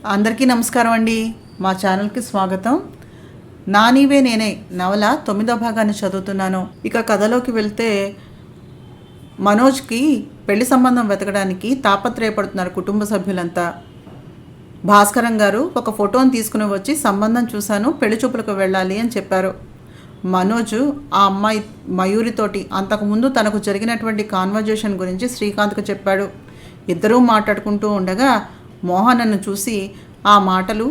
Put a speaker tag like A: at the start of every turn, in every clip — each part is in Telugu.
A: అందరికీ నమస్కారం అండి. మా ఛానల్కి స్వాగతం. నా నీవే నేనే నవల 9వ భాగాన్ని చదువుతున్నాను. ఇక కథలోకి వెళ్తే మనోజ్కి పెళ్లి సంబంధం వెతకడానికి తాపత్రయపడుతున్నారు కుటుంబ సభ్యులంతా. భాస్కరం గారు ఒక ఫోటోని తీసుకుని వచ్చి సంబంధం చూశాను, పెళ్లి చూపులకు వెళ్ళాలి అని చెప్పారు. మనోజ్ ఆ అమ్మాయి మయూరితోటి అంతకుముందు తనకు జరిగినటువంటి కాన్వర్జేషన్ గురించి శ్రీకాంత్కు చెప్పాడు. ఇద్దరూ మాట్లాడుకుంటూ ఉండగా మోహనను చూసి ఆ మాటలు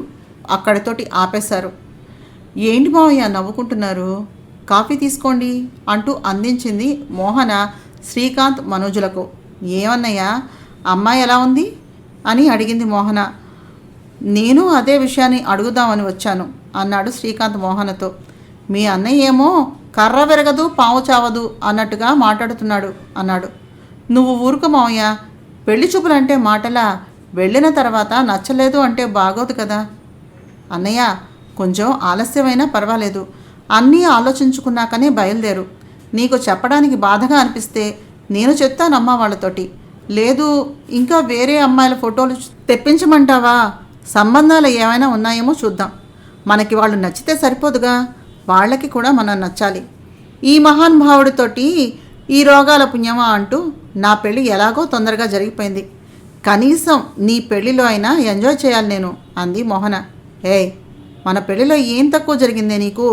A: అక్కడితోటి ఆపేశారు. ఏంటి మావయ్య నవ్వుకుంటున్నారు, కాఫీ తీసుకోండి అంటూ అందించింది మోహన శ్రీకాంత్ మనోజులకు. ఏమన్నయ్యా అమ్మాయి ఎలా ఉంది అని అడిగింది మోహన. నేను అదే విషయాన్ని అడుగుదామని వచ్చాను అన్నాడు శ్రీకాంత్ మోహనతో. మీ అన్నయ్య ఏమో కర్ర విరగదు పావు చావదు అన్నట్టుగా మాట్లాడుతున్నాడు అన్నాడు. నువ్వు ఊరుకు మావయ్య, పెళ్లి చూపులంటే మాటలా, వెళ్ళిన తర్వాత నచ్చలేదు అంటే బాగోదు కదా. అన్నయ్య కొంచెం ఆలస్యమైనా పర్వాలేదు, అన్నీ ఆలోచించుకున్నాకనే బయలుదేరు. నీకు చెప్పడానికి బాధగా అనిపిస్తే నేను చెప్తానమ్మా వాళ్ళతోటి. లేదు ఇంకా వేరే అమ్మాయిల ఫోటోలు తెప్పించమంటావా? సంబంధాలు ఏమైనా ఉన్నాయేమో చూద్దాం. మనకి వాళ్ళు నచ్చితే సరిపోదుగా, వాళ్ళకి కూడా మనం నచ్చాలి. ఈ మహానుభావుడితోటి ఈ రోగాల పుణ్యమా అంటూ నా పెళ్ళి ఎలాగో తొందరగా జరిగిపోయింది. కనీసం నీ పెళ్ళిలో అయినా ఎంజాయ్ చేయాలి నేను అంది మోహన. ఏయ్ మన పెళ్ళిలో ఏం తక్కువ జరిగిందే నీకు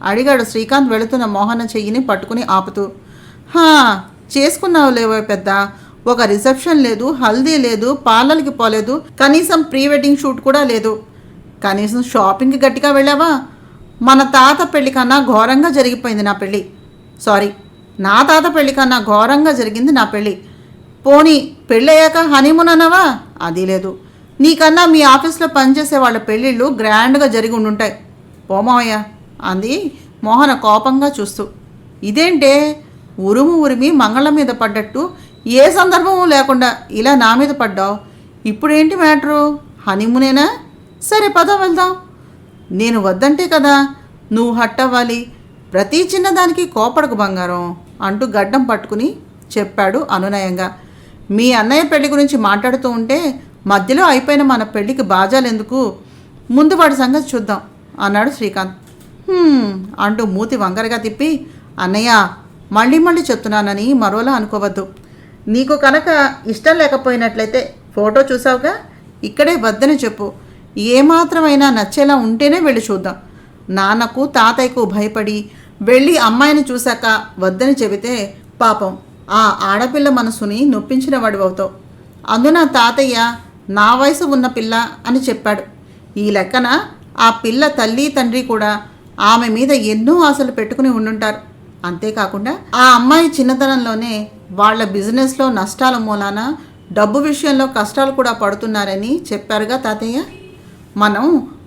A: అడిగాడు శ్రీకాంత్ వెళుతున్న మోహన చెయ్యిని పట్టుకుని ఆపుతూ. చేసుకున్నావు లేవో పెద్ద, ఒక రిసెప్షన్ లేదు, హల్దీ లేదు, పార్లర్కి పోలేదు, కనీసం ప్రీ వెడ్డింగ్ షూట్ కూడా లేదు. కనీసం షాపింగ్కి గట్టిగా వెళ్ళావా? మన తాత పెళ్లి కన్నా ఘోరంగా జరిగిపోయింది నా పెళ్ళి. సారీ, నా తాత పెళ్లి కన్నా ఘోరంగా జరిగింది నా పెళ్ళి. పోనీ పెళ్ళయ్యాక హనీమూన్ అన్నావా? అది లేదు. నీకన్నా మీ ఆఫీస్లో పనిచేసే వాళ్ళ పెళ్ళిళ్ళు గ్రాండ్గా జరిగి ఉండుంటాయి. పోమావయ్య అంది మోహన కోపంగా చూస్తూ. ఇదేంటే ఉరిమి మంగళం మీద పడ్డట్టు ఏ సందర్భము లేకుండా ఇలా నా మీద పడ్డావు? ఇప్పుడేంటి మ్యాటరు? హనీమూనేనా? సరే పద వెళ్దాం. నేను వద్దంటే కదా నువ్వు హట్ అవ్వాలి. ప్రతి చిన్నదానికి కోపడకు బంగారం అంటూ గడ్డం పట్టుకుని చెప్పాడు అనునయంగా. మీ అన్నయ్య పెళ్లి గురించి మాట్లాడుతూ ఉంటే మధ్యలో అయిపోయిన మన పెళ్ళికి బాజాలెందుకు, ముందు వాడి సంగతి చూద్దాం అన్నాడు శ్రీకాంత్. అంటూ మూతి వంకరగా తిప్పి, అన్నయ్య మళ్ళీ చెప్తున్నానని మరోలా అనుకోవద్దు. నీకు కనుక ఇష్టం లేకపోయినట్లయితే ఫోటో చూసావుగా, ఇక్కడే వద్దని చెప్పు. ఏమాత్రమైనా నచ్చేలా ఉంటేనే వెళ్ళి చూద్దాం. నాన్నకు తాతయ్యకు భయపడి వెళ్ళి అమ్మాయిని చూశాక వద్దని చెబితే పాపం ఆ ఆడపిల్ల మనసుని నొప్పించిన వాడివవుతావు. అందున తాతయ్య నా వయసు ఉన్న పిల్ల అని చెప్పాడు. ఈ లెక్కన ఆ పిల్ల తల్లి తండ్రి కూడా ఆమె మీద ఎన్నో ఆశలు పెట్టుకుని ఉండుంటారు. అంతేకాకుండా ఆ అమ్మాయి చిన్నతనంలోనే వాళ్ళ బిజినెస్లో నష్టాల మూలాన డబ్బు విషయంలో కష్టాలు కూడా పడుతున్నారని చెప్పారుగా తాతయ్య. మనం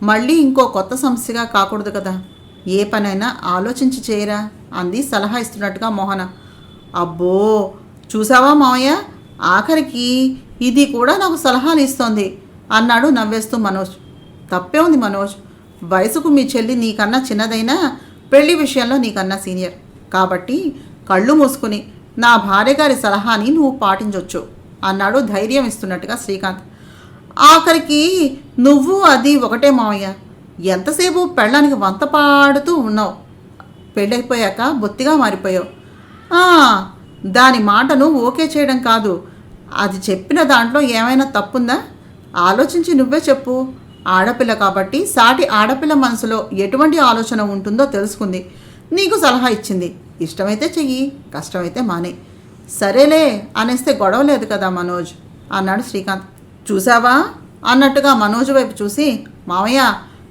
A: మళ్ళీ ఇంకో కొత్త సమస్యగా కాకూడదు కదా, ఏ పనైనా ఆలోచించి చేయరా అంది సలహా ఇస్తున్నట్టుగా మోహన. అబ్బో చూసావా మావయ్య, ఆఖరికి ఇది కూడా నాకు సలహాలు ఇస్తోంది అన్నాడు నవ్వేస్తూ మనోజ్. తప్పే ఉంది మనోజ్, వయసుకు మీ చెల్లి నీకన్నా చిన్నదైనా పెళ్లి విషయంలో నీకన్నా సీనియర్ కాబట్టి కళ్ళు మూసుకుని నా భార్య గారి సలహాని నువ్వు పాటించవచ్చు అన్నాడు ధైర్యం ఇస్తున్నట్టుగా శ్రీకాంత్. ఆఖరికి నువ్వు అది ఒకటే మావయ్య, ఎంతసేపు పెళ్ళానికి వంత పాడుతూ ఉన్నావు, పెళ్ళైపోయాక బొత్తిగా మారిపోయావు. దాని మాటను ఓకే చేయడం కాదు, అది చెప్పిన దాంట్లో ఏమైనా తప్పుందా ఆలోచించి నువ్వే చెప్పు. ఆడపిల్ల కాబట్టి సాటి ఆడపిల్ల మనసులో ఎటువంటి ఆలోచన ఉంటుందో తెలుసుకుంది, నీకు సలహా ఇచ్చింది. ఇష్టమైతే చెయ్యి, కష్టమైతే మానే. సరేలే అనేస్తే గొడవ లేదు కదా మనోజ్ అన్నాడు శ్రీకాంత్. చూసావా అన్నట్టుగా మనోజ్ వైపు చూసి, మావయ్య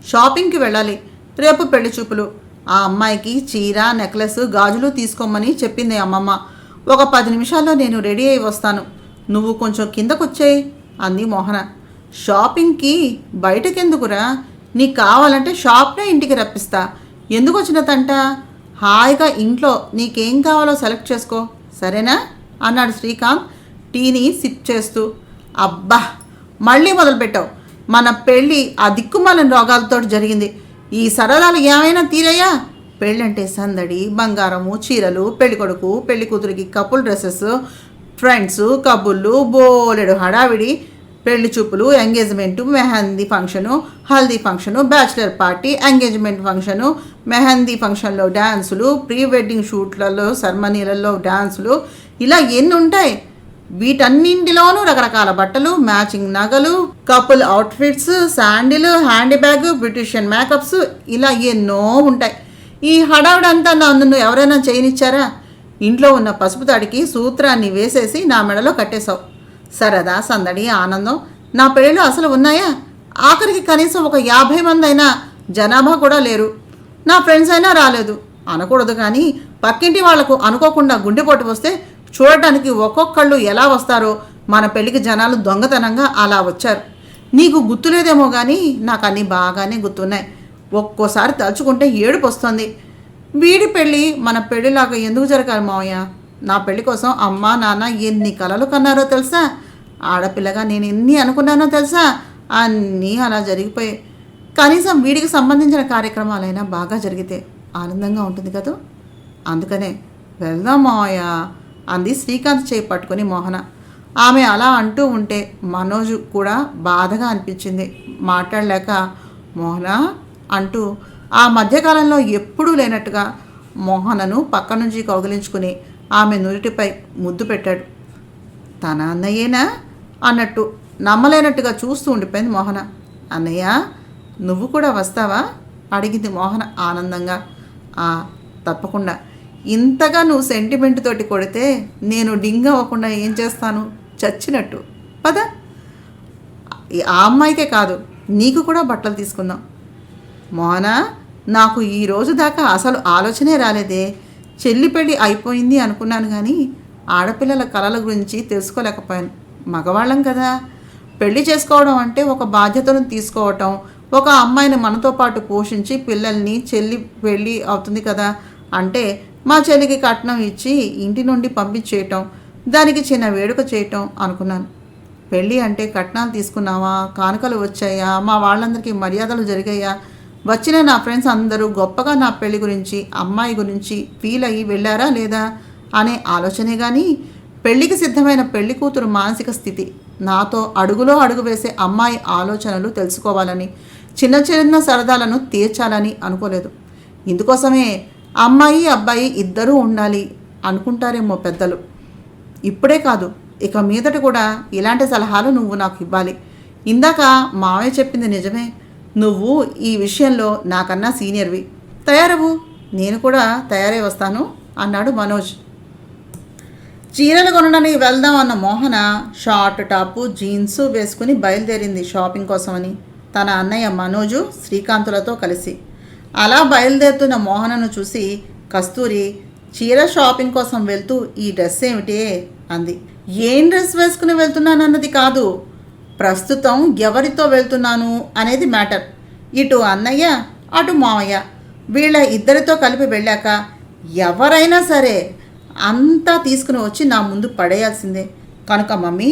A: షాపింగ్కి వెళ్ళాలి, రేపు పెళ్లి చూపులు. ఆ అమ్మాయికి చీర నెక్లెస్ గాజులు తీసుకోమని చెప్పింది అమ్మమ్మ. ఒక 10 నిమిషాల్లో నేను రెడీ అయి వస్తాను, నువ్వు కొంచెం కిందకొచ్చేయి అంది మోహన. షాపింగ్కి బయటకెందుకురా, నీకు కావాలంటే షాప్నే ఇంటికి రప్పిస్తా. ఎందుకు వచ్చినదంట? హాయిగా ఇంట్లో నీకేం కావాలో సెలెక్ట్ చేసుకో, సరేనా అన్నాడు శ్రీకాంత్ టీని సిప్ చేస్తూ. అబ్బా మళ్ళీ మొదలుపెట్టావు, మన పెళ్ళి ఆ దిక్కుమాలిన రోగాలతో జరిగింది. ఈ సరదాలు ఏమైనా తీరయ్యా? పెళ్ళంటే సందడి, బంగారము, చీరలు, పెళ్ళికొడుకు పెళ్లి కూతురికి కపుల్ డ్రెస్సెస్, ఫ్రెండ్స్, కబుళ్ళు, బోలెడు హడావిడి. పెళ్లి చూపులు, engagement, mehndi function, haldi function, bachelor party, engagement function, mehndi ఫంక్షన్లో డ్యాన్సులు, ప్రీ వెడ్డింగ్ షూట్లలో సెరమనీలలో డ్యాన్సులు, ఇలా ఎన్ని ఉంటాయి. వీటన్నింటిలోనూ రకరకాల బట్టలు, మ్యాచింగ్ నగలు, couple outfits, sandal, hand bag, beautician makeups, ఇలా ఎన్నో ఉంటాయి. ఈ హడావుడంతా నన్ను ఎవరైనా చేయనిచ్చారా? ఇంట్లో ఉన్న పసుపు తాడికి సూత్రాన్ని వేసేసి నా మెడలో కట్టేశావు. సరదా, సందడి, ఆనందం నా పెళ్ళిలో అసలు ఉన్నాయా? ఆఖరికి కనీసం ఒక 50 మంది అయినా జనాభా కూడా లేరు. నా ఫ్రెండ్స్ అయినా రాలేదు అనకూడదు, కానీ పక్కింటి వాళ్లకు అనుకోకుండా గుండెపోటు వస్తే చూడటానికి ఒక్కొక్కళ్ళు ఎలా వస్తారో మన పెళ్ళికి జనాలు దొంగతనంగా అలా వచ్చారు. నీకు గుర్తులేదేమో కానీ నాకు అన్నీ బాగానే గుర్తున్నాయి. ఒక్కోసారి తలుచుకుంటే ఏడుపు వస్తుంది. వీడి పెళ్ళి మన పెళ్ళిలాగా ఎందుకు జరగాలి మావయ్య? నా పెళ్ళి కోసం అమ్మ నాన్న ఎన్ని కలలు కన్నారో తెలుసా? ఆడపిల్లగా నేను ఎన్ని అనుకున్నానో తెలుసా? అన్నీ అలా జరిగిపోయాయి. కనీసం వీడికి సంబంధించిన కార్యక్రమాలైనా బాగా జరిగితే ఆనందంగా ఉంటుంది కదా. అందుకనే వెళ్దాం మావయ్య అంది శ్రీకాంత్ చేయి పట్టుకొని మోహన. ఆమె అలా అంటూ ఉంటే మనోజ్ కూడా బాధగా అనిపించింది. మాట్లాడలేక మోహన అంటూ ఆ మధ్యకాలంలో ఎప్పుడూ లేనట్టుగా మోహనను పక్క నుంచి కౌగిలించుకుని ఆమె నురిటిపై ముద్దు పెట్టాడు. తన అన్నయ్యేనా అన్నట్టు నమ్మలేనట్టుగా చూస్తూ ఉండిపోయింది మోహన. అన్నయ్య నువ్వు కూడా వస్తావా అడిగింది మోహన ఆనందంగా. తప్పకుండా. ఇంతగా నువ్వు సెంటిమెంట్ తోటి కొడితే నేను డింగ్ అవ్వకుండా ఏం చేస్తాను? చచ్చినట్టు. పద. ఆ అమ్మాయికే కాదు, నీకు కూడా బట్టలు తీసుకుందాం. మోహన, నాకు ఈ రోజు దాకా అసలు ఆలోచనే రాలేదే. చెల్లి పెళ్ళి అయిపోయింది అనుకున్నాను, కానీ ఆడపిల్లల కలల గురించి తెలుసుకోలేకపోయాను. మగవాళ్ళం కదా, పెళ్లి చేసుకోవడం అంటే ఒక బాధ్యతను తీసుకోవటం, ఒక అమ్మాయిని మనతో పాటు పోషించి పిల్లల్ని చెల్లి పెళ్ళి అవుతుంది కదా అంటే మా చెల్లికి కట్నం ఇచ్చి ఇంటి నుండి పంపించేయటం, దానికి చిన్న వేడుక చేయటం అనుకున్నాను. పెళ్ళి అంటే కట్నాలు తీసుకున్నావా, కానుకలు వచ్చాయా, మా వాళ్ళందరికీ మర్యాదలు జరిగాయా, వచ్చిన నా ఫ్రెండ్స్ అందరూ గొప్పగా నా పెళ్లి గురించి అమ్మాయి గురించి ఫీల్ అయ్యి వెళ్ళారా లేదా అనే ఆలోచనే కానీ పెళ్లికి సిద్ధమైన పెళ్లి కూతురు మానసిక స్థితి, నాతో అడుగులో అడుగు వేసే అమ్మాయి ఆలోచనలు తెలుసుకోవాలని, చిన్న చిన్న సరదాలను తీర్చాలని అనుకోలేదు. ఇందుకోసమే అమ్మాయి అబ్బాయి ఇద్దరూ ఉండాలి అనుకుంటారేమో పెద్దలు. ఇప్పుడే కాదు, ఇక మీదట కూడా ఇలాంటి సలహాలు నువ్వు నాకు ఇవ్వాలి. ఇందాక మావయ్య చెప్పింది నిజమే, నువ్వు ఈ విషయంలో నాకన్నా సీనియర్వి. తయారవు, నేను కూడా తయారై వస్తాను అన్నాడు మనోజ్. చీరలు కొనడానికి వెళ్దాం అన్న మోహన షార్ట్ టాపు జీన్సు వేసుకుని బయలుదేరింది షాపింగ్ కోసమని, తన అన్నయ్య మనోజు శ్రీకాంతులతో కలిసి. అలా బయలుదేరుతున్న మోహనను చూసి కస్తూరి చీర షాపింగ్ కోసం వెళ్తూ ఈ డ్రెస్ ఏమిటే అంది. ఏం డ్రెస్ వేసుకుని వెళ్తున్నానన్నది కాదు, ప్రస్తుతం ఎవరితో వెళ్తున్నాను అనేది మ్యాటర్. ఇటు అన్నయ్య అటు మావయ్య వీళ్ళ ఇద్దరితో కలిపి వెళ్ళాక ఎవరైనా సరే అంతా తీసుకుని వచ్చి నా ముందు పడేయాల్సిందే. కనుక మమ్మీ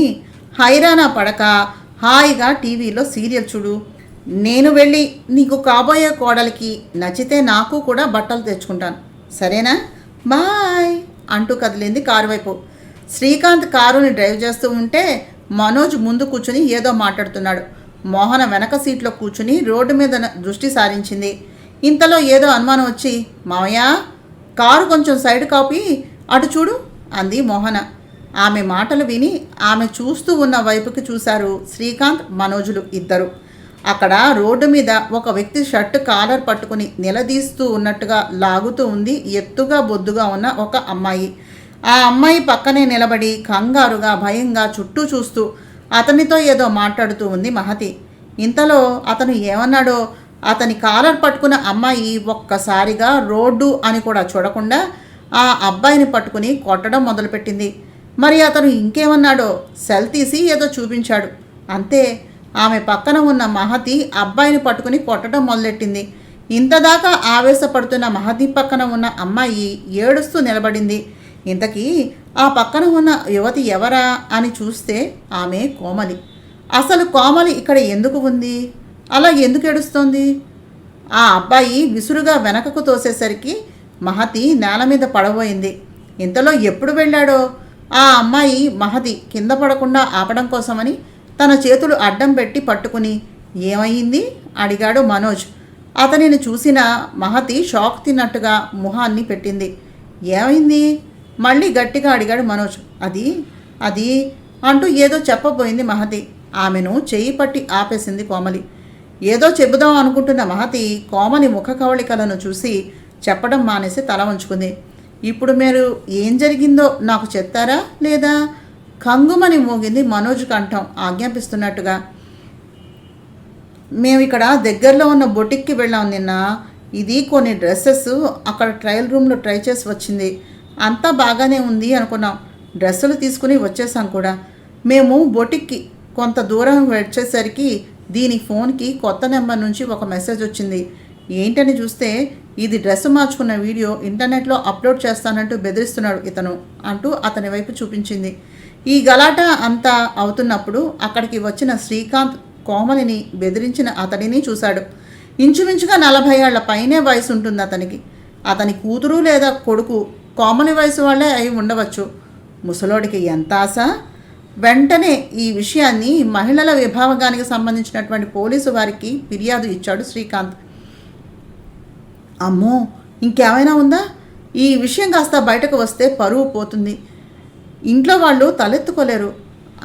A: హైరానా పడక హాయిగా టీవీలో సీరియల్ చూడు. నేను వెళ్ళి నీకు కాబోయే కోడలికి నచ్చితే నాకు కూడా బట్టలు తెచ్చుకుంటాను, సరేనా? బాయ్ అంటూ కదిలింది కారు వైపు. శ్రీకాంత్ కారుని డ్రైవ్ చేస్తూ ఉంటే మనోజ్ ముందు కూర్చుని ఏదో మాట్లాడుతున్నాడు. మోహన వెనక సీట్లో కూర్చుని రోడ్డు మీద దృష్టి సారించింది. ఇంతలో ఏదో అనుమానం వచ్చి, మావయ్య కారు కొంచెం సైడ్ కాపి అటు చూడు అంది మోహన. ఆమె మాటలు విని ఆమె చూస్తూ ఉన్న వైపుకి చూశారు శ్రీకాంత్ మనోజులు ఇద్దరు. అక్కడ రోడ్డు మీద ఒక వ్యక్తి షర్ట్ కాలర్ పట్టుకుని నిలదీస్తూ ఉన్నట్టుగా లాగుతూ ఉంది ఎత్తుగా బొద్దుగా ఉన్న ఒక అమ్మాయి. ఆ అమ్మాయి పక్కనే నిలబడి కంగారుగా భయంగా చుట్టూ చూస్తూ అతనితో ఏదో మాట్లాడుతూ ఉంది మహతి. ఇంతలో అతను ఏమన్నాడో అతని కాలర్ పట్టుకున్న అమ్మాయి ఒక్కసారిగా రోడ్డు అని కూడా చూడకుండా ఆ అబ్బాయిని పట్టుకుని కొట్టడం మొదలుపెట్టింది. మరి అతను ఇంకేమన్నాడో సెల్ తీసి ఏదో చూపించాడు. అంతే, ఆమె పక్కన ఉన్న మహతి అబ్బాయిని పట్టుకుని కొట్టడం మొదలెట్టింది. ఇంతదాకా ఆవేశపడుతున్న మహతి పక్కన ఉన్న అమ్మాయి ఏడుస్తూ నిలబడింది. ఇంతకీ ఆ పక్కన ఉన్న యువతి ఎవరా అని చూస్తే ఆమె కోమలి. అసలు కోమలి ఇక్కడ ఎందుకు ఉంది? అలా ఎందుకు ఏడుస్తోంది? ఆ అబ్బాయి విసురుగా వెనకకు తోసేసరికి మహతి నేల మీద పడబోయింది. ఇంతలో ఎప్పుడు వెళ్ళాడో ఆ అమ్మాయి మహతి కింద పడకుండా ఆపడం కోసమని తన చేతులు అడ్డం పెట్టి పట్టుకుని ఏమయ్యింది అడిగాడు మనోజ్. అతనిని చూసిన మహతి షాక్ తిన్నట్టుగా మొహాన్ని పెట్టింది. ఏమైంది మళ్ళీ గట్టిగా అడిగాడు మనోజ్. అది అది అంటూ ఏదో చెప్పబోయింది మహతి. ఆమెను చేయి పట్టి ఆపేసింది కోమలి. ఏదో చెబుదాం అనుకుంటున్న మహతి కోమలి ముఖ కవళికలను చూసి చెప్పడం మానేసి తల వంచుకుంది. ఇప్పుడు మీరు ఏం జరిగిందో నాకు చెప్తారా లేదా? కంగుమని మోగింది మనోజ్ కంఠం ఆజ్ఞాపిస్తున్నట్టుగా. మేము ఇక్కడ దగ్గరలో ఉన్న బొటిక్కి వెళ్ళాం నిన్న. ఇది కొన్ని డ్రెస్సెస్ అక్కడ ట్రయల్ రూమ్లో ట్రై చేసి వచ్చింది. అంతా బాగానే ఉంది అనుకున్నాం. డ్రెస్సులు తీసుకుని వచ్చేసాం కూడా. మేము బొటిక్కి కొంత దూరం వచ్చేసరికి దీని ఫోన్కి కొత్త నెంబర్ నుంచి ఒక మెసేజ్ వచ్చింది. ఏంటని చూస్తే ఇది డ్రెస్ మార్చుకున్న వీడియో ఇంటర్నెట్లో అప్లోడ్ చేస్తానంటూ బెదిరిస్తున్నాడు ఇతను అంటూ అతని వైపు చూపించింది. ఈ గలాట అంతా అవుతున్నప్పుడు అక్కడికి వచ్చిన శ్రీకాంత్ కోమలిని బెదిరించిన అతడిని చూశాడు. ఇంచుమించుగా 40 ఏళ్ల పైనే వయసు ఉంటుంది అతనికి. అతని కూతురు లేదా కొడుకు కోమలి వయసు వాళ్ళే అయి ఉండవచ్చు. ముసలోడికి ఎంత ఆశ! వెంటనే ఈ విషయాన్ని మహిళల విభాగానికి సంబంధించినటువంటి పోలీసు వారికి ఫిర్యాదు ఇచ్చాడు శ్రీకాంత్. అమ్మో, ఇంకేమైనా ఉందా? ఈ విషయం కాస్త బయటకు వస్తే పరువు పోతుంది. ఇంట్లో వాళ్ళు తలెత్తుకోలేరు.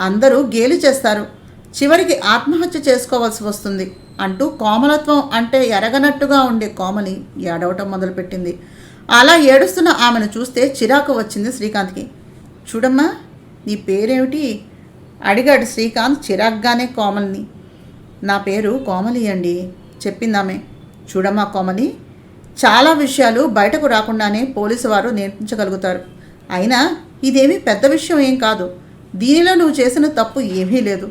A: అందరూ గేలి చేస్తారు. చివరికి ఆత్మహత్య చేసుకోవాల్సి వస్తుంది అంటూ కోమలత్వం అంటే ఎరగనట్టుగా ఉండే కోమలి ఏడవటం మొదలుపెట్టింది. అలా ఏడుస్తున్న ఆమెను చూస్తే చిరాకు వచ్చింది శ్రీకాంత్కి. చూడమ్మా, నీ పేరేమిటి అడిగాడు శ్రీకాంత్ చిరాగ్గానే కోమలిని. నా పేరు కోమలి అండి చెప్పిందామె. చూడమ్మా కోమలి, చాలా విషయాలు బయటకు రాకుండానే పోలీసు వారు నేర్పించగలుగుతారు. అయినా ఇదేమీ పెద్ద విషయం ఏం కాదు. దీనిలో నువ్వు చేసిన తప్పు ఏమీ లేదు.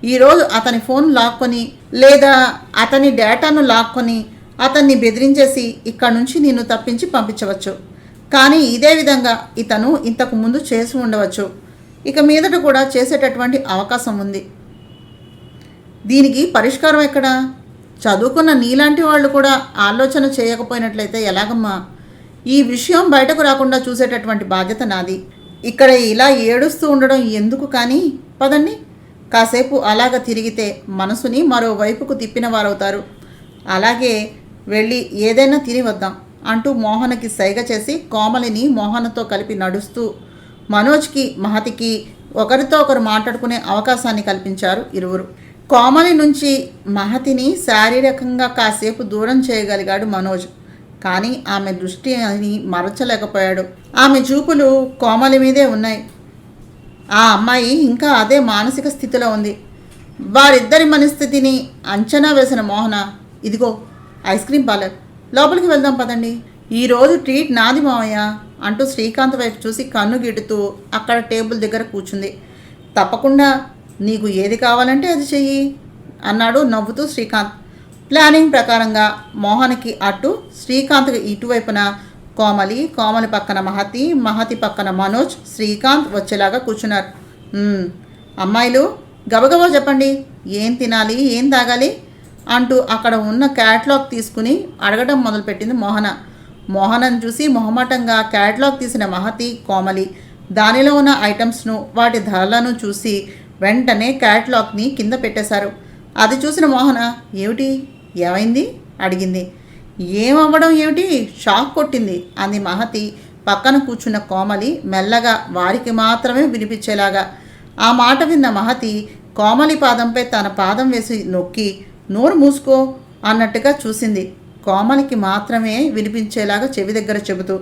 A: ఈరోజు అతని ఫోన్ లాక్కొని లేదా అతని డేటాను లాక్కొని అతన్ని బెదిరించేసి ఇక్కడ నుంచి నిన్ను తప్పించి పంపించవచ్చు. కానీ ఇదే విధంగా ఇతను ఇంతకు ముందు చేసి ఉండవచ్చు. ఇక మీదట కూడా చేసేటటువంటి అవకాశం ఉంది. దీనికి పరిష్కారం ఎక్కడా? చదువుకున్న నీలాంటి వాళ్ళు కూడా ఆలోచన చేయకపోయినట్లయితే ఎలాగమ్మా? ఈ విషయం బయటకు రాకుండా చూసేటటువంటి బాధ్యత నాది. ఇక్కడ ఇలా ఏడుస్తూ ఉండడం ఎందుకు? కానీ పదండి, కాసేపు అలాగ తిరిగితే మనసుని మరోవైపుకు తిప్పిన వారవుతారు. అలాగే వెళ్ళి ఏదైనా తిని వద్దాం అంటూ మోహనకి సైగ చేసి కోమలిని మోహనతో కలిపి నడుస్తూ మనోజ్కి మహతికి ఒకరితో ఒకరు మాట్లాడుకునే అవకాశాన్ని కల్పించారు ఇరువురు. కోమలి నుంచి మహతిని శారీరకంగా కాసేపు దూరం చేయగలిగాడు మనోజ్. కానీ ఆమె దృష్టిని మరచలేకపోయాడు. ఆమె చూపులు కోమలి మీదే ఉన్నాయి. ఆ అమ్మాయి ఇంకా అదే మానసిక స్థితిలో ఉంది. వారిద్దరి మనస్థితిని అంచనా వేసిన మోహన, ఇదిగో ఐస్ క్రీమ్ పార్లర్, లోపలికి వెళ్దాం పదండి, ఈరోజు ట్రీట్ నాది మావయ్య అంటూ శ్రీకాంత్ వైపు చూసి కన్ను గిడుతూ అక్కడ టేబుల్ దగ్గర కూర్చుంది. తప్పకుండా, నీకు ఏది కావాలంటే అది చెయ్యి అన్నాడు నవ్వుతూ శ్రీకాంత్. ప్లానింగ్ ప్రకారంగా మోహన్కి అటు, శ్రీకాంత్కి ఇటువైపున కోమలి, కోమలి పక్కన మహతి, మహతి పక్కన మనోజ్, శ్రీకాంత్ వచ్చేలాగా కూర్చున్నారు. అమ్మాయిలు గబగబా చెప్పండి, ఏం తినాలి, ఏం తాగాలి అంటూ అక్కడ ఉన్న క్యాట్లాగ్ తీసుకుని అడగడం మొదలుపెట్టింది మోహన. మోహనను చూసి మొహమాటంగా క్యాట్లాగ్ తీసిన మహతి, కోమలి దానిలో ఉన్న ఐటమ్స్ను వాటి ధరలను చూసి వెంటనే క్యాట్లాగ్ని కింద పెట్టేశారు. అది చూసిన మోహన, ఏమిటి, ఏమైంది అడిగింది. ఏమవ్వడం ఏమిటి, షాక్ కొట్టింది అంది మహతి. పక్కన కూర్చున్న కోమలి మెల్లగా వారికి మాత్రమే వినిపించేలాగా. ఆ మాట విన్న మహతి కోమలి పాదంపై తన పాదం వేసి నొక్కి నోరు మూసుకో అన్నట్టుగా చూసింది. కోమలికి మాత్రమే వినిపించేలాగా చెవి దగ్గర చెబుతూ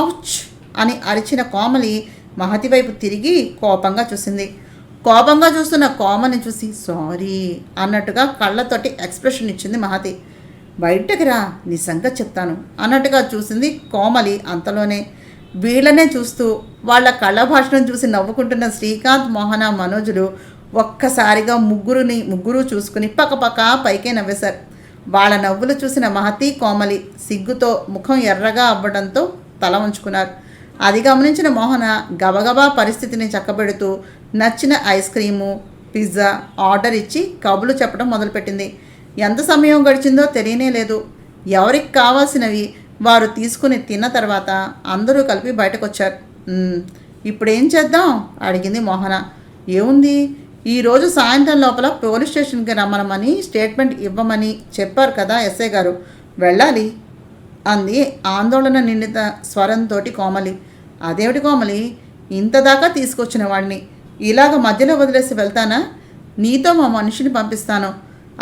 A: ఔచ్ అని అరిచిన కోమలి మహతి వైపు తిరిగి కోపంగా చూసింది. కోపంగా చూస్తున్న కోమని చూసి సారీ అన్నట్టుగా కళ్ళతోటి ఎక్స్ప్రెషన్ ఇచ్చింది మహతి. బయటకు రా, నీ సంగతి చెప్తాను అన్నట్టుగా చూసింది కోమలి. అంతలోనే వీళ్ళనే చూస్తూ వాళ్ళ కళ్ళ భాషను చూసి నవ్వుకుంటున్న శ్రీకాంత్, మోహన, మనోజులు ఒక్కసారిగా ముగ్గురు చూసుకుని పక్కపక్క పైకే నవ్వేశారు. వాళ్ళ నవ్వులు చూసిన మహతి, కోమలి సిగ్గుతో ముఖం ఎర్రగా అవ్వడంతో తల ఉంచుకున్నారు. అది గమనించిన మోహన గబగబా పరిస్థితిని చక్కబెడుతూ నచ్చిన ఐస్ క్రీము, పిజ్జా ఆర్డర్ ఇచ్చి కబులు చెప్పడం మొదలుపెట్టింది. ఎంత సమయం గడిచిందో తెలియనే లేదు. ఎవరికి కావాల్సినవి వారు తీసుకుని తిన్న తర్వాత అందరూ కలిపి బయటకు వచ్చారు. ఇప్పుడేం చేద్దాం అడిగింది మోహన. ఏముంది, ఈరోజు సాయంత్రం లోపల పోలీస్ స్టేషన్కి రమ్మనమని స్టేట్మెంట్ ఇవ్వమని చెప్పారు కదా ఎస్ఐ గారు, వెళ్ళాలి అంది ఆందోళన నిండిత స్వరంతో కోమలి. అదేమిటి కోమలి, ఇంతదాకా తీసుకొచ్చిన వాడిని ఇలాగ మధ్యలో వదిలేసి వెళ్తానా? నీతో మా మనిషిని పంపిస్తాను,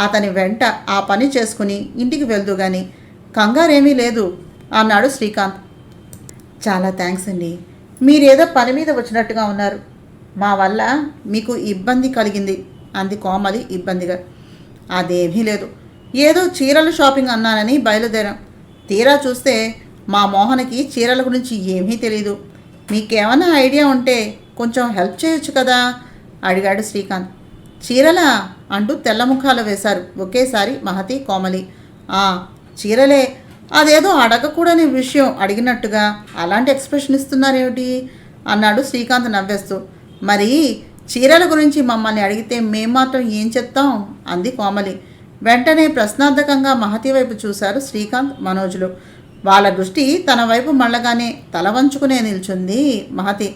A: అతని వెంట ఆ పని చేసుకుని ఇంటికి వెళ్దు గాని, కంగారేమీ లేదు అన్నాడు శ్రీకాంత్. చాలా థ్యాంక్స్ అండి, మీరేదో పని మీద వచ్చినట్టుగా ఉన్నారు, మా వల్ల మీకు ఇబ్బంది కలిగింది అంది కోమలి ఇబ్బందిగా. అదేమీ లేదు, ఏదో చీరల షాపింగ్ అన్నానని బయలుదేరాం, తీరా చూస్తే మా మోహన్కి చీరల గురించి ఏమీ తెలీదు, మీకేమైనా ఐడియా ఉంటే కొంచెం హెల్ప్ చేయొచ్చు కదా అడిగాడు శ్రీకాంత్. చీరలా అంటూ తెల్లముఖాలు వేశారు ఒకేసారి మహతి కోమలి. చీరలే, అదేదో అడగకూడని విషయం అడిగినట్టుగా అలాంటి ఎక్స్ప్రెషన్ ఇస్తున్నారేమిటి అన్నాడు శ్రీకాంత్ నవ్వేస్తూ. మరి చీరల గురించి మమ్మల్ని అడిగితే మేం మాత్రం ఏం చెప్తాం అంది కోమలి. వెంటనే ప్రశ్నార్థకంగా మహతి వైపు చూశారు శ్రీకాంత్ మనోజులు. వాళ్ళ దృష్టి తన వైపు మళ్ళగానే తల వంచుకునే నిల్చుంది మహతి.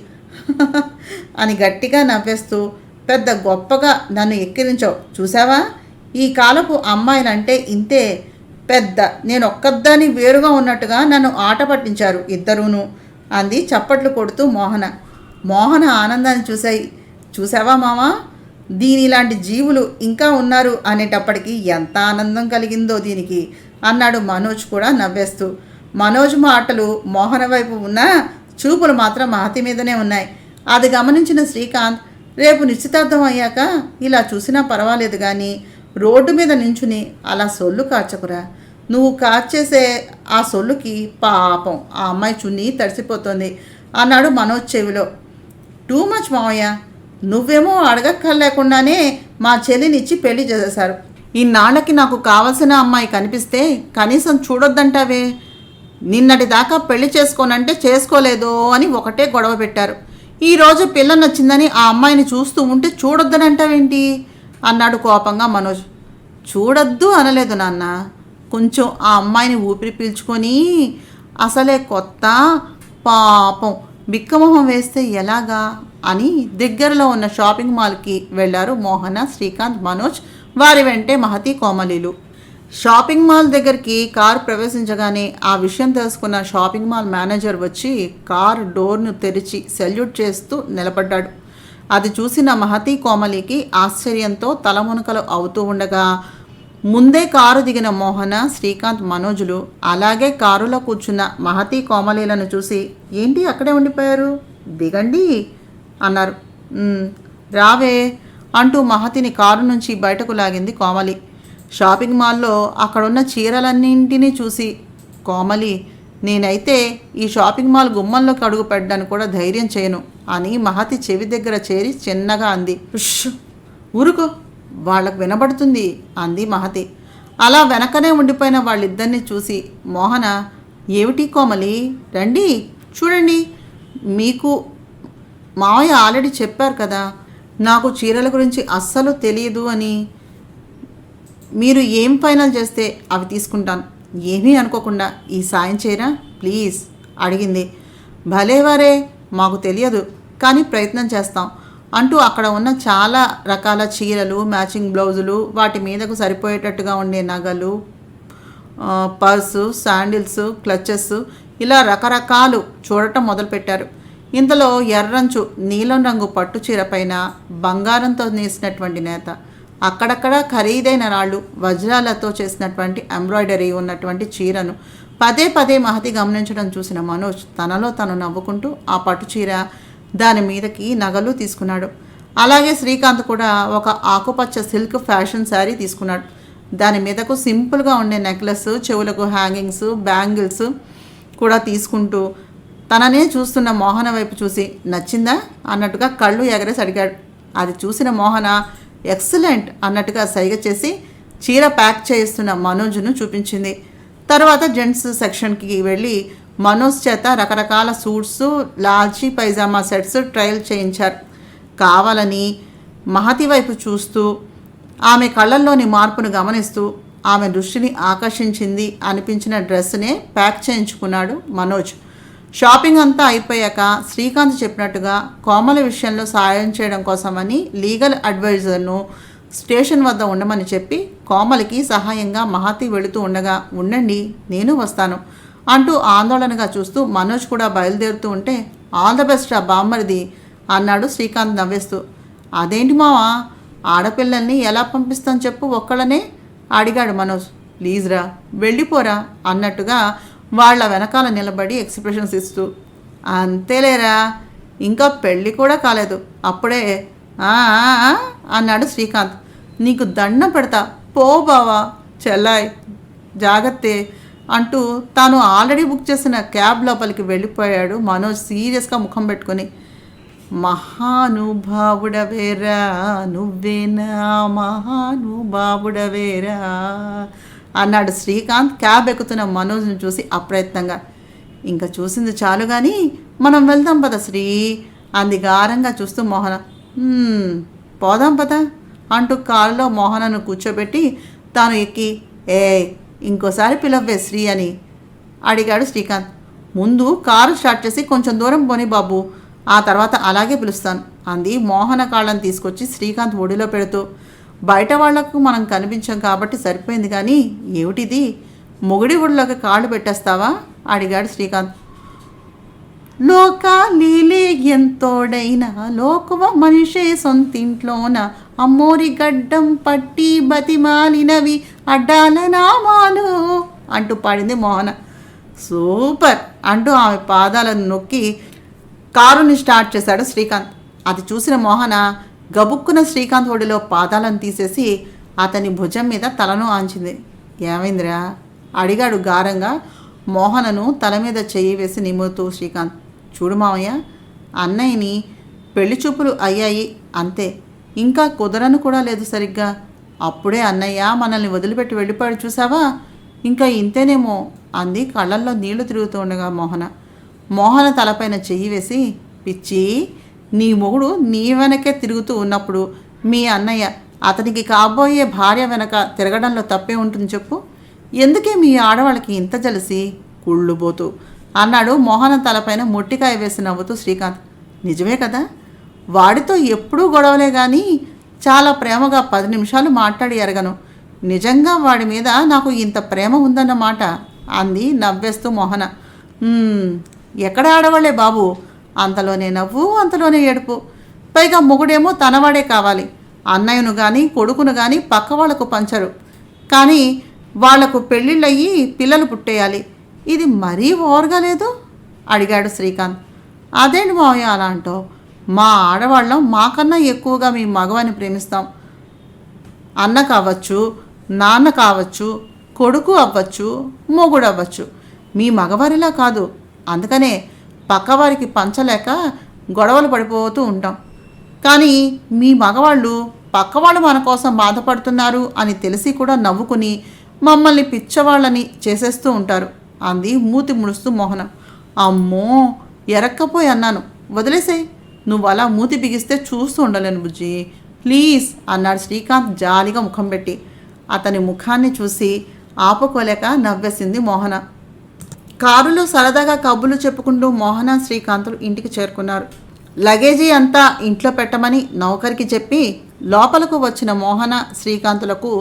A: అని గట్టిగా నవ్వేస్తూ, పెద్ద గొప్పగా నన్ను ఎక్కిరించావు చూసావా, ఈ కాలపు అమ్మాయిలంటే ఇంతే, పెద్ద నేను ఒక్కదాన్ని వేరుగా ఉన్నట్టుగా నన్ను ఆట పట్టించారు ఇద్దరూను అంది చప్పట్లు కొడుతూ మోహన ఆనందాన్ని చూసావా మామా, దీనిలాంటి జీవులు ఇంకా ఉన్నారు అనేటప్పటికీ ఎంత ఆనందం కలిగిందో దీనికి అన్నాడు మనోజ్ కూడా నవ్వేస్తూ. మనోజ్ మాటలు మోహన వైపు ఉన్న చూపులు మాత్రం మహతి మీదనే ఉన్నాయి. అది గమనించిన శ్రీకాంత్, రేపు నిశ్చితార్థం అయ్యాక ఇలా చూసినా పర్వాలేదు కానీ రోడ్డు మీద నించుని అలా సొల్లు కార్చకురా, నువ్వు కార్చేసే ఆ సొల్లుకి పాపం ఆ అమ్మాయి చున్నీ తడిసిపోతుంది అన్నాడు మనోజ్ చెవిలో. టూ మచ్ మావయ్య, నువ్వేమో అడగక్కర్లేకుండానే మా చెల్లినిచ్చి పెళ్లి చేసేశారు, ఇన్నాళ్ళకి నాకు కావలసిన అమ్మాయి కనిపిస్తే కనీసం చూడొద్దంటావే, నిన్నటి దాకా పెళ్లి చేసుకోనంటే చేసుకోలేదు అని ఒకటే గొడవ పెట్టారు, ఈరోజు పిల్ల నచ్చిందని ఆ అమ్మాయిని చూస్తూ ఉంటే చూడొద్దనంటావేంటి అన్నాడు కోపంగా మనోజ్. చూడొద్దు అనలేదు నాన్న, కొంచెం ఆ అమ్మాయిని ఊపిరి పీల్చుకొని, అసలే కొత్త పాపం బిక్కమొహం వేస్తే ఎలాగా అని దగ్గరలో ఉన్న షాపింగ్ మాల్కి వెళ్ళారు మోహన, శ్రీకాంత్, మనోజ్, వారి వెంటే మహతి, కోమలీలు. షాపింగ్ మాల్ దగ్గరికి కారు ప్రవేశించగానే ఆ విషయం తెలుసుకున్న షాపింగ్ మాల్ మేనేజర్ వచ్చి కారు డోర్ను తెరిచి సెల్యూట్ చేస్తూ నిలబడ్డాడు. అది చూసిన మహతి, కోమలికి ఆశ్చర్యంతో తలమునకలు అవుతూ ఉండగా ముందే కారు దిగిన మోహన, శ్రీకాంత్, మనోజులు అలాగే కారులో కూర్చున్న మహతి, కోమలీలను చూసి ఏంటి అక్కడే ఉండిపోయారు, దిగండి అన్నారు. రావే అంటూ మహతిని కారు నుంచి బయటకు లాగింది కోమలి. షాపింగ్ మాల్లో అక్కడున్న చీరలన్నింటినీ చూసి, కోమలి, నేనైతే ఈ షాపింగ్ మాల్ గుమ్మంలోకి అడుగు పెట్టడానికి కూడా ధైర్యం చేయను అని మహతి చెవి దగ్గర చేరి చిన్నగా అంది. ఊరుకో, వాళ్ళకు వినబడుతుంది అంది మహతి. అలా వెనకనే ఉండిపోయిన వాళ్ళిద్దరిని చూసి మోహన, ఏమిటి కోమలి, రండి చూడండి, మీకు మావయ్య ఆల్రెడీ చెప్పారు కదా నాకు చీరల గురించి అస్సలు తెలియదు అని, మీరు ఏం ఫైనల్ చేస్తే అవి తీసుకుంటాను, ఏమీ అనుకోకుండా ఈ సాయం చేయరా ప్లీజ్ అడిగింది. భలేవారే, మాకు తెలియదు కానీ ప్రయత్నం చేస్తాం అంటూ అక్కడ ఉన్న చాలా రకాల చీరలు, మ్యాచింగ్ బ్లౌజులు, వాటి మీదకు సరిపోయేటట్టుగా ఉండే నగలు, పర్సు, శాండిల్స్, క్లచెస్, ఇలా రకరకాలు చూడటం మొదలుపెట్టారు. ఇంతలో ఎర్రంచు నీలం రంగు పట్టు చీర పైన బంగారంతో నేసినటువంటి నేత, అక్కడక్కడ ఖరీదైన రాళ్ళు, వజ్రాలతో చేసినటువంటి ఎంబ్రాయిడరీ ఉన్నటువంటి చీరను పదే పదే మహతి గమనించడం చూసిన మనోజ్ తనలో తను నవ్వుకుంటూ ఆ పట్టు చీర, దాని మీదకి నగలు తీసుకున్నాడు. అలాగే శ్రీకాంత్ కూడా ఒక ఆకుపచ్చ సిల్క్ ఫ్యాషన్ శారీ తీసుకున్నాడు. దాని మీదకు సింపుల్గా ఉండే నెక్లెస్, చెవులకు హ్యాంగింగ్స్, బ్యాంగిల్స్ కూడా తీసుకుంటూ తననే చూస్తున్న మోహన వైపు చూసి నచ్చిందా అన్నట్టుగా కళ్ళు ఎగరేసి అడిగాడు. అది చూసిన మోహన ఎక్సలెంట్ అన్నట్టుగా సైగ చేసి చీర ప్యాక్ చేయిస్తున్న మనోజ్ను చూపించింది. తర్వాత జెంట్స్ సెక్షన్కి వెళ్ళి మనోజ్ చేత రకరకాల సూట్స్, లాల్చీ పైజామా సెట్స్ ట్రయల్ చేయించారు. కావాలని మహతి వైపు చూస్తూ ఆమె కళ్ళల్లోని మార్పును గమనిస్తూ ఆమె దృష్టిని ఆకర్షించింది అనిపించిన డ్రెస్సునే ప్యాక్ చేయించుకున్నాడు మనోజ్. షాపింగ్ అంతా అయిపోయాక శ్రీకాంత్ చెప్పినట్టుగా కోమల విషయంలో సాయం చేయడం కోసమని లీగల్ అడ్వైజర్ను స్టేషన్ వద్ద ఉండమని చెప్పి కోమలికి సహాయంగా మహతి వెళుతూ ఉండగా ఉండండి నేను వస్తాను అంటూ ఆందోళనగా చూస్తూ మనోజ్ కూడా బయలుదేరుతూ ఉంటే ఆల్ ద బెస్ట్ రా బామ్మరిది అన్నాడు శ్రీకాంత్ నవ్వేస్తూ. అదేంటి మావా ఆడపిల్లల్ని ఎలా పంపిస్తాను చెప్పు ఒక్కళ్ళనే అడిగాడు మనోజ్. ప్లీజ్ రా వెళ్ళిపోరా అన్నట్టుగా వాళ్ళ వెనకాల నిలబడి ఎక్స్ప్రెషన్స్ ఇస్తూ. అంతేలేరా ఇంకా పెళ్ళి కూడా కాలేదు అప్పుడే అన్నాడు శ్రీకాంత్. నీకు దండం పెడతా పో బావా చెల్లాయ్ జాగ్రత్తే అంటూ తాను ఆల్రెడీ బుక్ చేసిన క్యాబ్ లోపలికి వెళ్ళిపోయాడు మనోజ్ సీరియస్గా ముఖం పెట్టుకొని. మహానుభావుడవేరా నువ్వేనా మహానుభావుడవేరా అన్నాడు శ్రీకాంత్ క్యాబ్ ఎక్కుతున్న మనోజ్ను చూసి అప్రయత్నంగా. ఇంకా చూసింది చాలు కానీ మనం వెళ్దాం పద శ్రీ అంది గారంగా చూస్తూ మోహన. పోదాం పద అంటూ కారులో మోహనను కూర్చోబెట్టి తాను ఎక్కి ఇంకోసారి పిలవ్వే శ్రీ అని అడిగాడు శ్రీకాంత్. ముందు కారు స్టార్ట్ చేసి కొంచెం దూరం పోని బాబు ఆ తర్వాత అలాగే పిలుస్తాను అంది మోహన కాళ్ళని తీసుకొచ్చి శ్రీకాంత్ ఒడిలో పెడుతూ. బయట వాళ్లకు మనం కనిపించాం కాబట్టి సరిపోయింది కానీ ఏమిటిది మొగుడి ఒడిలోకి కాళ్ళు పెట్టేస్తావా అడిగాడు శ్రీకాంత్. లోకాలీలే ఎంతోడైనా లోకువ మనిషే సొంతింట్లోన అమ్మోరి గడ్డం పట్టి బతిమాలినవి అడ్డాల నామాలు అంటూ పాడింది మోహన. సూపర్ అంటూ ఆమె పాదాలను నొక్కి కారుని స్టార్ట్ చేశాడు శ్రీకాంత్. అది చూసిన మోహన గబుక్కున శ్రీకాంత్ ఒడిలో పాదాలను తీసేసి అతని భుజం మీద తలను ఆంచింది. ఏమైందిరా అడిగాడు గారంగా మోహనను తల మీద చెయ్యి వేసి నిమ్ముతూ శ్రీకాంత్. చూడు మావయ్య అన్నయ్యని పెళ్లి చూపులు అయ్యాయి అంతే ఇంకా కుదరను కూడా లేదు సరిగ్గా. అప్పుడే అన్నయ్య మనల్ని వదిలిపెట్టి వెళ్ళిపోయాడు చూసావా ఇంకా ఇంతేనేమో అంది కళ్ళల్లో నీళ్లు తిరుగుతూ ఉండగా మోహన తలపైన చెయ్యి వేసి. పిచ్చి నీ మొగుడు నీ వెనకే తిరుగుతూ ఉన్నప్పుడు మీ అన్నయ్య అతనికి కాబోయే భార్య వెనక తిరగడంలో తప్పే ఉంటుంది చెప్పు. ఎందుకే మీ ఆడవాళ్ళకి ఇంత జలసి కుళ్ళుబోతూ అన్నాడు మోహన తలపైన మొట్టికాయ వేసి నవ్వుతూ శ్రీకాంత్. నిజమే కదా వాడితో ఎప్పుడూ గొడవలే కానీ చాలా ప్రేమగా 10 నిమిషాలు మాట్లాడి ఎరగను. నిజంగా వాడి మీద నాకు ఇంత ప్రేమ ఉందన్నమాట అంది నవ్వేస్తూ మోహన. ఎక్కడ ఆడవాళ్లే బాబు అంతలోనే నవ్వు అంతలోనే ఏడుపు. పైగా మొగుడేమో తనవాడే కావాలి. అన్నయ్యను కానీ కొడుకును కానీ పక్క వాళ్లకు పంచరు కానీ వాళ్లకు పెళ్ళిళ్ళయ్యి పిల్లలు పుట్టేయాలి. ఇది మరీ ఓవర్గా లేదు అడిగాడు శ్రీకాంత్. అదేంటి మావయ్య అలా అంటావు? మా ఆడవాళ్ళం మాకన్నా ఎక్కువగా మీ మగవాన్ని ప్రేమిస్తాం. అన్న కావచ్చు నాన్న కావచ్చు కొడుకు అవ్వచ్చు మొగుడు అవ్వచ్చు మీ మగవారిలా కాదు. అందుకనే పక్కవారికి పంచలేక గొడవలు పడిపోతూ ఉంటాం. కానీ మీ మగవాళ్ళు పక్కవాళ్ళు మన కోసం బాధపడుతున్నారు అని తెలిసి కూడా నవ్వుకుని మమ్మల్ని పిచ్చవాళ్ళని చేసేస్తూ ఉంటారు అంది మూతి ముడుస్తూ మోహన. అమ్మో ఎరక్కపోయి అన్నాను వదిలేసేయ్. నువ్వు అలా మూతి బిగిస్తే చూస్తూ ఉండలేను బుజ్జి ప్లీజ్ అన్నాడు శ్రీకాంత్ జాలిగా ముఖం పెట్టి. అతని ముఖాన్ని చూసి ఆపుకోలేక నవ్వేసింది మోహన. కారులో సరదాగా కబుర్లు చెప్పుకుంటూ మోహన శ్రీకాంతులు ఇంటికి చేరుకున్నారు. లగేజీ అంతా ఇంట్లో పెట్టమని నౌకరికి చెప్పి లోపలకు వచ్చిన మోహన శ్రీకాంతులకు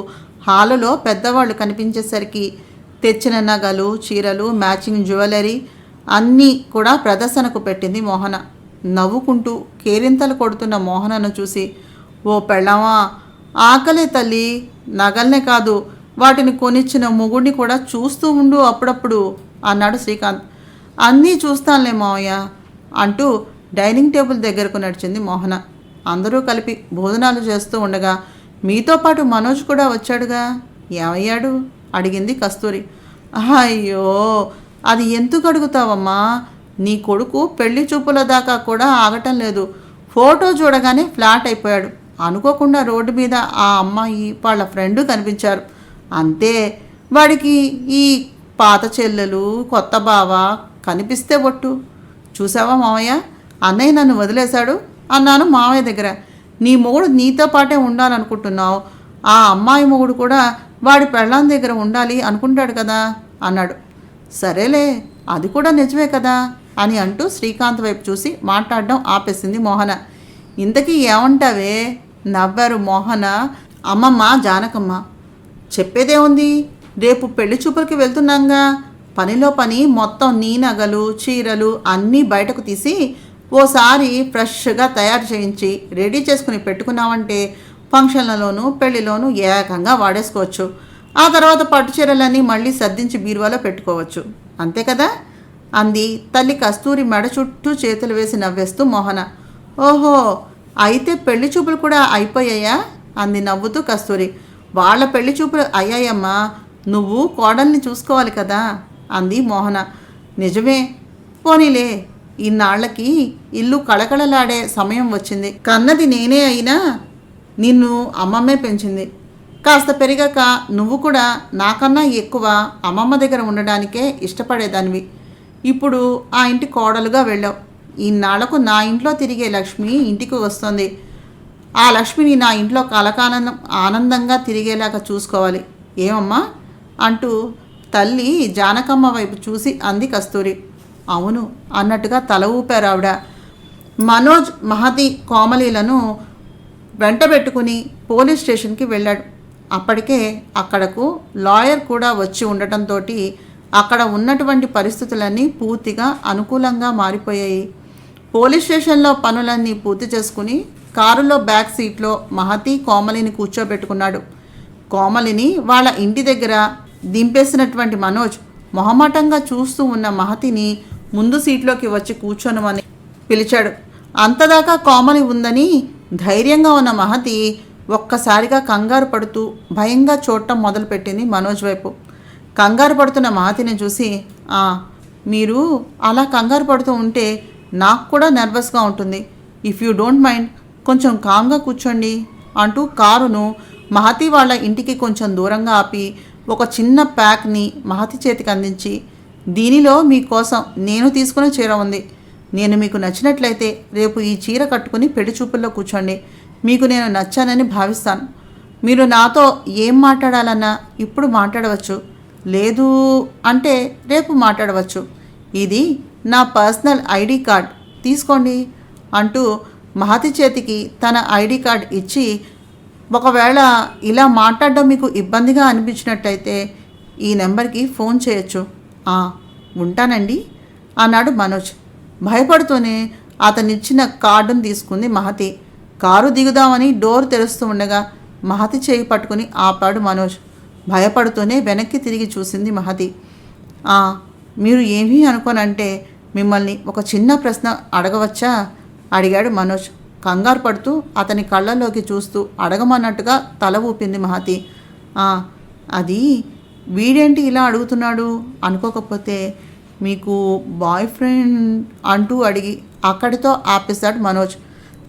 A: హాలులో పెద్దవాళ్ళు కనిపించేసరికి తెచ్చిన నగలు చీరలు మ్యాచింగ్ జ్యువెలరీ అన్నీ కూడా ప్రదర్శనకు పెట్టింది మోహన. నవ్వుకుంటూ కేరింతలు కొడుతున్న మోహనను చూసి ఓ పెళ్ళామా ఆకలే తల్లి నగల్నే కాదు వాటిని కొనిచ్చిన మొగుడిని కూడా చూస్తూ ఉండు అప్పుడప్పుడు అన్నాడు శ్రీకాంత్. అన్నీ చూస్తానులే మావయ్య అంటూ డైనింగ్ టేబుల్ దగ్గరకు నడిచింది మోహన. అందరూ కలిపి భోజనాలు చేస్తూ ఉండగా మీతో పాటు మనోజ్ కూడా వచ్చాడుగా ఏమయ్యాడు అడిగింది కస్తూరి. అయ్యో అది ఎందుకు అడుగుతావమ్మా నీ కొడుకు పెళ్లి చూపుల దాకా కూడా ఆగటం లేదు. ఫోటో చూడగానే ఫ్లాట్ అయిపోయాడు. అనుకోకుండా రోడ్డు మీద ఆ అమ్మాయి వాళ్ళ ఫ్రెండు కనిపించారు అంతే. వాడికి ఈ పాత చెల్లెలు కొత్త బావ కనిపిస్తే ఒట్టు. చూసావా మావయ్య అన్నయ్య నన్ను వదిలేశాడు అన్నాను మావయ్య దగ్గర. నీ మొగుడు నీతో పాటే ఉండాలనుకుంటున్నావు. ఆ అమ్మాయి మొగుడు కూడా వాడి పెళ్ళాం దగ్గర ఉండాలి అనుకుంటాడు కదా అన్నాడు. సరేలే అది కూడా నిజమే కదా అని అంటూ శ్రీకాంత్ వైపు చూసి మాట్లాడడం ఆపేసింది మోహన. ఇంతకీ ఏమంటావే నవ్వారు మోహన అమ్మమ్మ జానకమ్మ. చెప్పేదేముంది, రేపు పెళ్లి చూపులకి వెళ్తున్నాంగా, పనిలో పని మొత్తం నీ నగలు చీరలు అన్నీ బయటకు తీసి ఓసారి ఫ్రెష్గా తయారు చేయించి రెడీ చేసుకుని పెట్టుకున్నామంటే ఫంక్షన్లలోనూ పెళ్లిలోనూ ఏకంగా వాడేసుకోవచ్చు. ఆ తర్వాత పట్టు చీరలన్నీ మళ్ళీ సర్దించి బీరువాలో పెట్టుకోవచ్చు, అంతే కదా అంది తల్లి కస్తూరి మెడ చుట్టూ చేతులు వేసి నవ్వేస్తూ మోహన. ఓహో, అయితే పెళ్లి చూపులు కూడా అయిపోయాయా అంది నవ్వుతూ కస్తూరి. వాళ్ళ పెళ్లి చూపులు అయ్యాయమ్మా, నువ్వు కోడల్ని చూసుకోవాలి కదా అంది మోహన. నిజమే, పోనీలే, ఇన్నాళ్లకి ఇల్లు కళకళలాడే సమయం వచ్చింది. కన్నది నేనే అయినా నిన్ను అమ్మమ్మే పెంచింది. కాస్త పెరిగాక నువ్వు కూడా నాకన్నా ఎక్కువ అమ్మమ్మ దగ్గర ఉండడానికే ఇష్టపడేదానివి. ఇప్పుడు ఆ ఇంటి కోడలుగా వెళ్ళావు. ఇన్నాళ్లకు నా ఇంట్లో తిరిగే లక్ష్మి ఇంటికి వస్తుంది. ఆ లక్ష్మిని నా ఇంట్లో కలకానందం ఆనందంగా తిరిగేలాగా చూసుకోవాలి, ఏమమ్మా అంటూ తల్లి జానకమ్మ వైపు చూసి అంది కస్తూరి. అవును అన్నట్టుగా తల ఊపారు ఆవిడ. మనోజ్ మహతి కోమలీలను వెంటబెట్టుకుని పోలీస్ స్టేషన్కి వెళ్ళాడు. అప్పటికే అక్కడకు లాయర్ కూడా వచ్చి ఉండటంతో అక్కడ ఉన్నటువంటి పరిస్థితులన్నీ పూర్తిగా అనుకూలంగా మారిపోయాయి. పోలీస్ స్టేషన్లో పనులన్నీ పూర్తి చేసుకుని కారులో బ్యాక్ సీట్లో మహతి కోమలిని కూర్చోబెట్టుకున్నాడు. కోమలిని వాళ్ళ ఇంటి దగ్గర దింపేసినటువంటి మనోజ్ మొహమాటంగా చూస్తూ ఉన్న మహతిని ముందు సీట్లోకి వచ్చి కూర్చోనమని పిలిచాడు. అంతదాకా కోమలి ఉందని ధైర్యంగా ఉన్న మహతి ఒక్కసారిగా కంగారు పడుతూ భయంగా చూడటం మొదలుపెట్టింది మనోజ్ వైపు. కంగారు పడుతున్న మహతిని చూసి, మీరు అలా కంగారు పడుతూ ఉంటే నాకు కూడా నర్వస్గా ఉంటుంది. ఇఫ్ యూ డోంట్ మైండ్ కొంచెం కామ్గా కూర్చోండి అంటూ కారును మహతి వాళ్ళ ఇంటికి కొంచెం దూరంగా ఆపి ఒక చిన్న ప్యాక్ని మహతి చేతికి అందించి, దీనిలో మీకోసం నేను తీసుకునే చీర ఉంది. నేను మీకు నచ్చినట్లయితే రేపు ఈ చీర కట్టుకుని పెళ్లి చూపుల్లో కూర్చోండి. మీకు నేను నచ్చానని భావిస్తాను. మీరు నాతో ఏం మాట్లాడాలన్నా ఇప్పుడు మాట్లాడవచ్చు, లేదు అంటే రేపు మాట్లాడవచ్చు. ఇది నా పర్సనల్ ఐడి కార్డ్, తీసుకోండి అంటూ మహతి చేతికి తన ఐడి కార్డ్ ఇచ్చి, ఒకవేళ ఇలా మాట్లాడడం మీకు ఇబ్బందిగా అనిపించినట్టయితే ఈ నెంబర్కి ఫోన్ చేయొచ్చు. ఉంటానండి అన్నాడు మనోజ్. భయపడుతూనే అతనిచ్చిన కార్డును తీసుకుంది మహతి. కారు దిగుదామని డోర్ తెరుస్తూ ఉండగా మహతి చేయి పట్టుకుని ఆపాడు మనోజ్. భయపడుతూనే వెనక్కి తిరిగి చూసింది మహతి. మీరు ఏమీ అనుకోనంటే మిమ్మల్ని ఒక చిన్న ప్రశ్న అడగవచ్చా అడిగాడు మనోజ్. కంగారు పడుతూ అతని కళ్ళల్లోకి చూస్తూ అడగమన్నట్టుగా తల ఊపింది మహతి. అది వీడేంటి ఇలా అడుగుతున్నాడు అనుకోకపోతే మీకు బాయ్ ఫ్రెండ్ అంటూ అడిగి అక్కడితో ఆపేశాడు మనోజ్.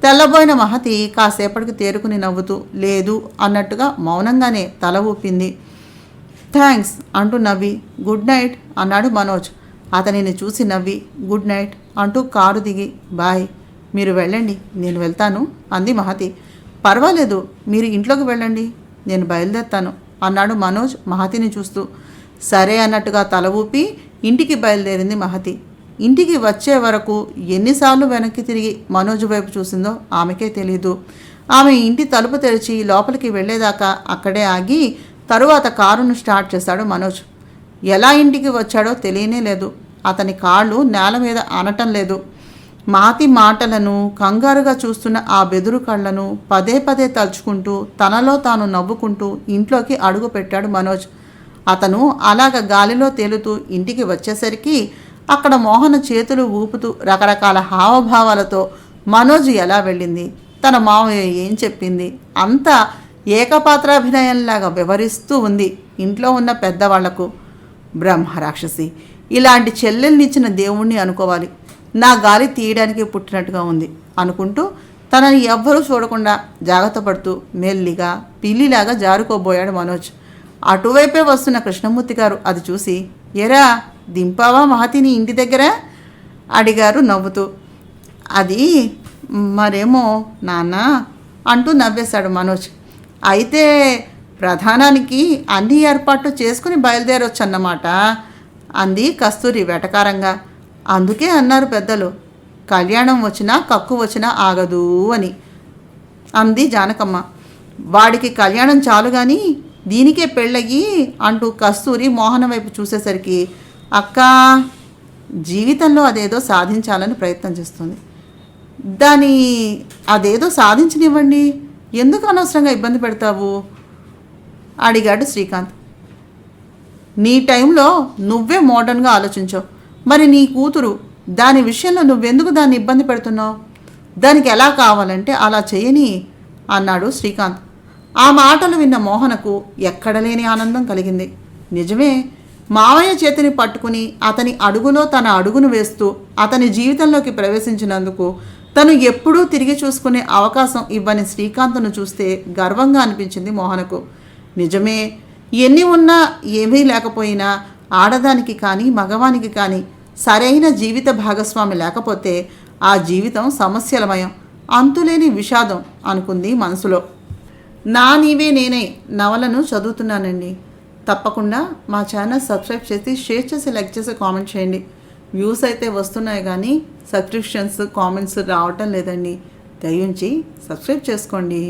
A: తెల్లబోయిన మహతి కాసేపటికి తేరుకుని నవ్వుతూ లేదు అన్నట్టుగా మౌనంగానే తల ఊపింది. థ్యాంక్స్ అంటూ నవ్వి గుడ్ నైట్ అన్నాడు మనోజ్. అతనిని చూసి నవ్వి గుడ్ నైట్ అంటూ కారు దిగి బాయ్, మీరు వెళ్ళండి, నేను వెళ్తాను అంది మహతి. పర్వాలేదు, మీరు ఇంట్లోకి వెళ్ళండి, నేను బయలుదేరుతాను అన్నాడు మనోజ్ మహతిని చూస్తూ. సరే అన్నట్టుగా తల ఊపి ఇంటికి బయలుదేరింది మహతి. ఇంటికి వచ్చే వరకు ఎన్నిసార్లు వెనక్కి తిరిగి మనోజ్ వైపు చూసిందో ఆమెకే తెలీదు. ఆమె ఇంటి తలుపు తెరిచి లోపలికి వెళ్ళేదాకా అక్కడే ఆగి తరువాత కారును స్టార్ట్ చేశాడు మనోజ్. ఎలా ఇంటికి వచ్చాడో తెలియనే లేదు. అతని కాళ్ళు నేల మీద ఆనటం లేదు. మహతి మాటలను, కంగారుగా చూస్తున్న ఆ బెదురు కళ్ళను పదే పదే తలుచుకుంటూ తనలో తాను నవ్వుకుంటూ ఇంట్లోకి అడుగు పెట్టాడు మనోజ్. అతను అలాగ గాలిలో తేలుతూ ఇంటికి వచ్చేసరికి అక్కడ మోహన చేతులు ఊపుతూ రకరకాల హావభావాలతో మనోజ్ ఎలా వెళ్ళింది, తన మావయ్య ఏం చెప్పింది, అంతా ఏకపాత్రాభినయంలాగా వివరిస్తూ ఉంది ఇంట్లో ఉన్న పెద్దవాళ్లకు. బ్రహ్మరాక్షసి, ఇలాంటి చెల్లెల్నిచ్చిన దేవుణ్ణి అనుకోవాలి, నా గాలి తీయడానికి పుట్టినట్టుగా ఉంది అనుకుంటూ తనని ఎవ్వరూ చూడకుండా జాగ్రత్త పడుతూ మెల్లిగా పిల్లిలాగా జారుకోబోయాడు మనోజ్. అటువైపే వస్తున్న కృష్ణమూర్తి గారు అది చూసి, ఎరా దింపావా మహతిని ఇంటి దగ్గర అడిగారు నవ్వుతూ. అది మరేమో నాన్న అంటూ నవ్వేశాడు మనోజ్. అయితే ప్రధానానికి అన్ని ఏర్పాట్లు చేసుకుని బయలుదేరొచ్చు అన్నమాట అంది కస్తూరి వెటకారంగా. అందుకే అన్నారు పెద్దలు, కళ్యాణం వచ్చినా కక్కు వచ్చినా ఆగదు అని అంది జానకమ్మ. వాడికి కళ్యాణం చాలు కానీ దీనికే పెళ్ళయ్యి అంటూ కస్తూరి మోహన వైపు చూసేసరికి అక్క జీవితంలో అదేదో సాధించాలని ప్రయత్నం చేస్తుంది. అదేదో సాధించనివ్వండి, ఎందుకు అనవసరంగా ఇబ్బంది పెడతావు అడిగాడు శ్రీకాంత్. నీ టైంలో నువ్వే మోడర్న్గా ఆలోచించావు, మరి నీ కూతురు దాని విషయంలో నువ్వెందుకు దాన్ని ఇబ్బంది పెడుతున్నావు? దానికి ఎలా కావాలంటే అలా చేయని అన్నాడు శ్రీకాంత్. ఆ మాటలు విన్న మోహనకు ఎక్కడలేని ఆనందం కలిగింది. నిజమే, మావయ్య చేతిని పట్టుకుని అతని అడుగులో తన అడుగును వేస్తూ అతని జీవితంలోకి ప్రవేశించినందుకు తను ఎప్పుడూ తిరిగి చూసుకునే అవకాశం ఇవ్వని శ్రీకాంత్ను చూస్తే గర్వంగా అనిపించింది మోహనకు. నిజమే, ఎన్ని ఉన్నా ఏమీ లేకపోయినా ఆడదానికి కానీ మగవానికి కానీ సరైన జీవిత భాగస్వామి లేకపోతే ఆ జీవితం సమస్యలమయం, అంతులేని విషాదం అనుకుంది మనసులో. నా నీవే నేనే నవలను చదువుతున్నానండి. తప్పకుండా మా ఛానల్ సబ్స్క్రైబ్ చేసి షేర్ చేసి లైక్ చేసి కామెంట్ చేయండి. వ్యూస్ అయితే వస్తున్నాయి కానీ సబ్స్క్రిప్షన్స్ కామెంట్స్ రావటం లేదండి. దయించి సబ్స్క్రైబ్ చేసుకోండి.